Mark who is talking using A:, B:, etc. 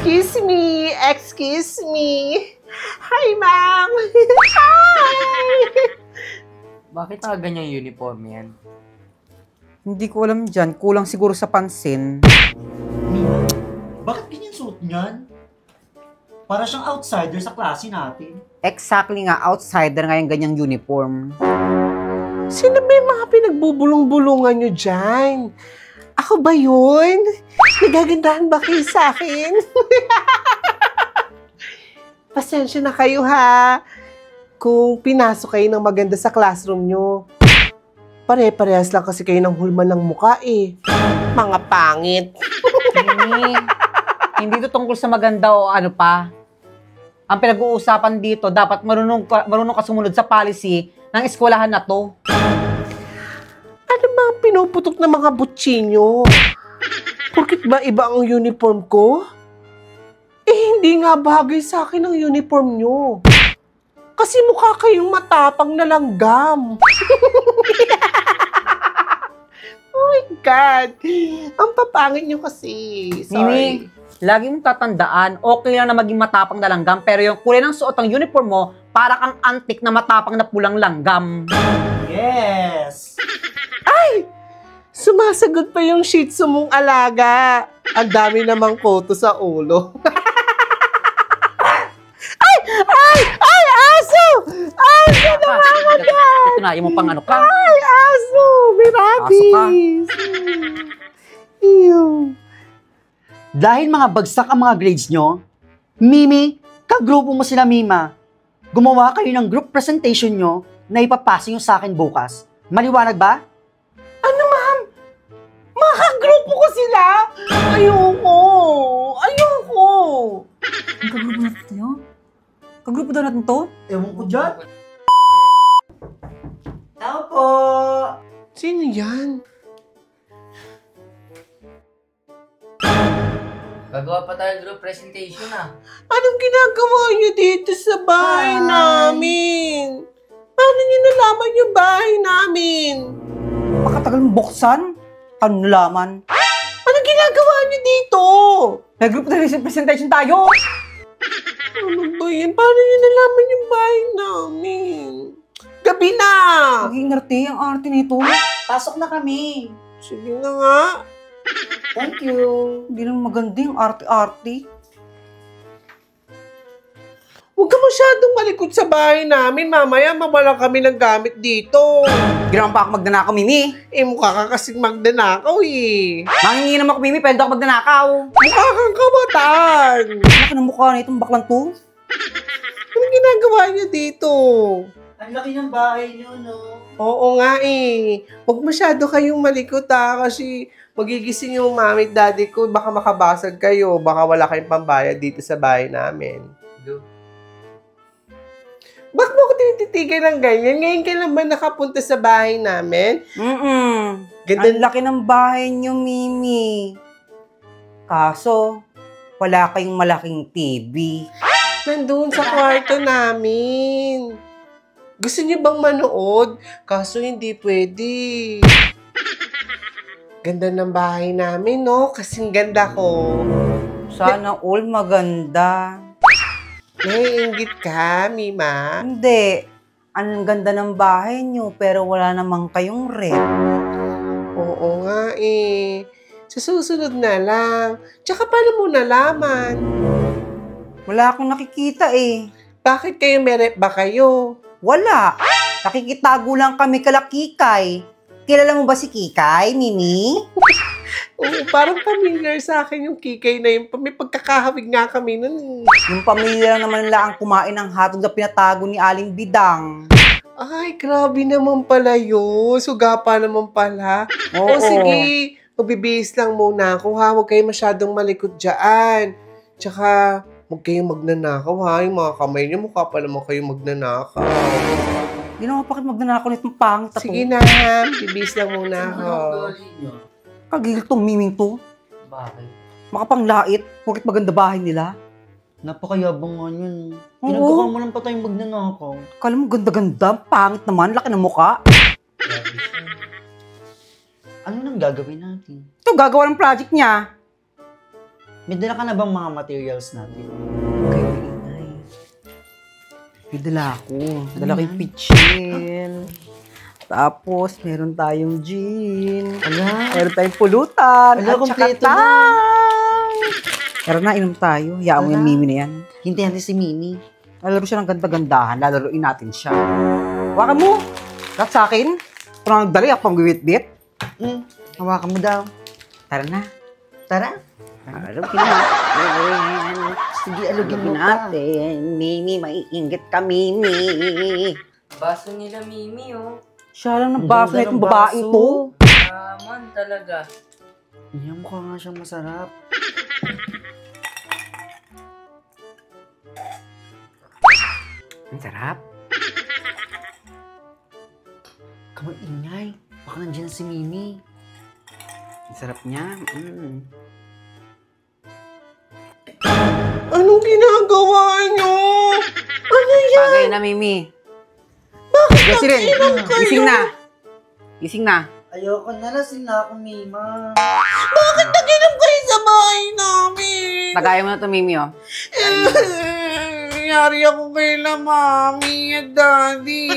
A: Excuse me, excuse me. Hi, ma'am. Hi.
B: Bakit ganyan yung uniform yan?
C: Hindi ko alam dyan. Kulang siguro sa pansin.
D: Mima, bakit ganyan suot niyan? Para siyang outsider sa klase natin.
C: Exactly nga, outsider nga yung ganyang uniform.
A: Sino ba yung mga pinagbubulong-bulungan nyo dyan? Ako ba yun? Nagagandahan ba kayo sa akin? Pasensya na kayo ha. Kung pinasok kayo ng maganda sa classroom nyo. Pare-parehas lang kasi kayo ng hulma ng muka eh. Mga pangit.
C: Hindi to tungkol sa maganda o ano pa. Ang pinag-uusapan dito, dapat marunong ka sumunod sa policy ng eskwelahan na to.
A: Ano ba ang pinuputok ng mga butsinyo? Porkit ba iba ang uniform ko? Hindi nga bagay sa akin ang uniform nyo. Kasi mukha kayong matapang na langgam. Oh my God. Ang papangit nyo kasi. Sorry.
C: Mimi, lagi mong tatandaan, okay lang na maging matapang na langgam, pero yung kulay ng suot ng uniform mo, para kang antik na matapang na pulang langgam.
D: Yes!
A: Sumasagot pa yung shih tzu mong alaga. Ang dami namang koto sa ulo. Ay, aso! Aso namamagat!
C: Ito na, yung pang ano ka.
A: Ay, aso! May rabies! Ew.
D: Dahil mga bagsak ang mga grades nyo, Mimi, kagrupo mo sila Mima. Gumawa kayo ng group presentation nyo na ipapasa nyo sa akin bukas. Maliwanag ba?
A: Ano, ma'am? Makagrupo ko sila? Ayoko! Ayoko!
C: Ang kagrupo natin to? Kagrupo daw natin to?
D: Ewan ko dyan. Tao po!
A: Sino yan?
B: Gagawa pa tayo group presentation
A: Anong ginagawa niyo dito sa bahay namin? Paano niyo nalaman yung bahay namin?
C: Pakatagal mong buksan? Ano nalaman?
A: Anong ginagawa niyo dito?
C: Nag-group presentation tayo!
A: Ano ba yan? Paano niyo nalaman yung bahay namin? Gabi na!
C: Maging arte, ang arte nito.
D: Pasok na kami.
A: Sige na nga.
D: Thank you.
C: Hindi naman maganda yung arte-arte.
A: Huwag ka masyadong malikot sa bahay namin. Mamaya mawala kami ng gamit dito.
C: Ginawa pa ako magnanakaw, Mimi.
A: Mukha ka kasing magdanakaw eh.
C: Mangingi naman ako, Mimi, pwede ako magnanakaw.
A: Mukha kang kabatan.
C: Laki ng mukha na itong baklang to.
A: Anong ginagawa niyo dito?
D: Ang laki ng bahay nyo, no?
A: Oo nga eh. Huwag masyado kayong malikot kasi magigising yung mami at daddy ko. Baka makabasag kayo. Baka wala kayong pambayad dito sa bahay namin. Bakit mo ako tinititigan ng ganyan? Ngayon ka lang ba nakapunta sa bahay namin? Ganda.
C: Ang laki ng bahay niyo, Mimi. Kaso, wala kayong malaking TV.
A: Nandun sa kwarto namin. Gusto niyo bang manood? Kaso hindi pwede. Ganda ng bahay namin, no? Kasing ganda ko.
C: Sana all maganda.
A: Naiingit ka, Mima?
C: Hindi. Ang ganda ng bahay niyo, pero wala namang kayong rep.
A: Oo nga eh. Sa susunod na lang. Tsaka paano mo nalaman?
C: Wala akong nakikita eh.
A: Bakit kayo may rep ba kayo?
C: Wala. Nakikitago lang kami kala Kikay. Kilala mo ba si Kikay, Mimi?
A: Oo, parang familiar sa akin yung kikay na yun. May pagkakahawig nga kami nun.
C: Yung pamilya lang naman nila ang kumain ng hotdog na pinatago ni Aling Bidang.
A: Ay, grabe naman pala yun. Sugapa naman pala. O
C: Oo.
A: sige, magbibihis lang muna ako ha. Huwag kayong masyadong malikot dyan. Tsaka, huwag kayong magnanakaw ha. Yung mga kamay niyo, mukha pa naman kayong magnanakaw.
C: Hindi naman bakit magnanakaw nitong pangit na to.
A: Sige na ha, bibihis lang muna ako.
C: Kagigil tong miming to.
B: Bakit?
C: Makapanglait. Bakit maganda bahay nila?
D: Napakayabang nga yun.
C: Oo.
D: Pinagkakamalan pa tayong magnanakaw.
C: Kala mo ganda-ganda. Pangit naman. Laki ng mukha.
D: Ano nang gagawin natin?
C: Ito, gagawa ng project niya.
D: May dala ka na bang mga materials natin?
C: Okay, ingay. May dala ako. Dala ko yung pitchin. Tapos, meron tayong gin.
D: Ala,
C: Meron tayong pulutan.
D: Ala,
C: at
D: kompleto
C: saka
D: na.
C: tang. Pero na, inom tayo. Hayaan mo
D: Ala.
C: yung Mimi na yan.
D: hintayin natin si Mimi.
C: Lalaro siya ng ganda-gandahan. Lalaroin natin siya. Hawakan mo. Lahat sa akin. Kung nagdali ako pang bit-bit.
D: Hawakan mo daw.
C: Tara na.
D: Tara.
C: Alugin natin.
D: Sige, alugin mo pa.
C: natin. Mimi, maiinggit ka, Mimi.
B: Baso nila Mimi, oh.
C: Siya lang ng
D: Ang
C: baso na
D: ganda
C: itong
D: ng
C: babaeng
D: baso.
C: to.
B: Naman talaga.
D: Yan, mukha nga siyang masarap.
C: Ang sarap.
D: Ingay. Baka nandiyan si Mimi.
C: Ang sarap niya.
A: Anong ginagawa nyo? Ano yan?
C: Bagay na, Mimi. Bakit rin. Gising na. Gising na.
D: Ayoko na, lasing na ako, Mima.
A: Bakit naginom kayo sa bahay namin?
C: Tagayan mo na to, Mimi, oh.
A: Nangyari ako kay Mami at Daddy.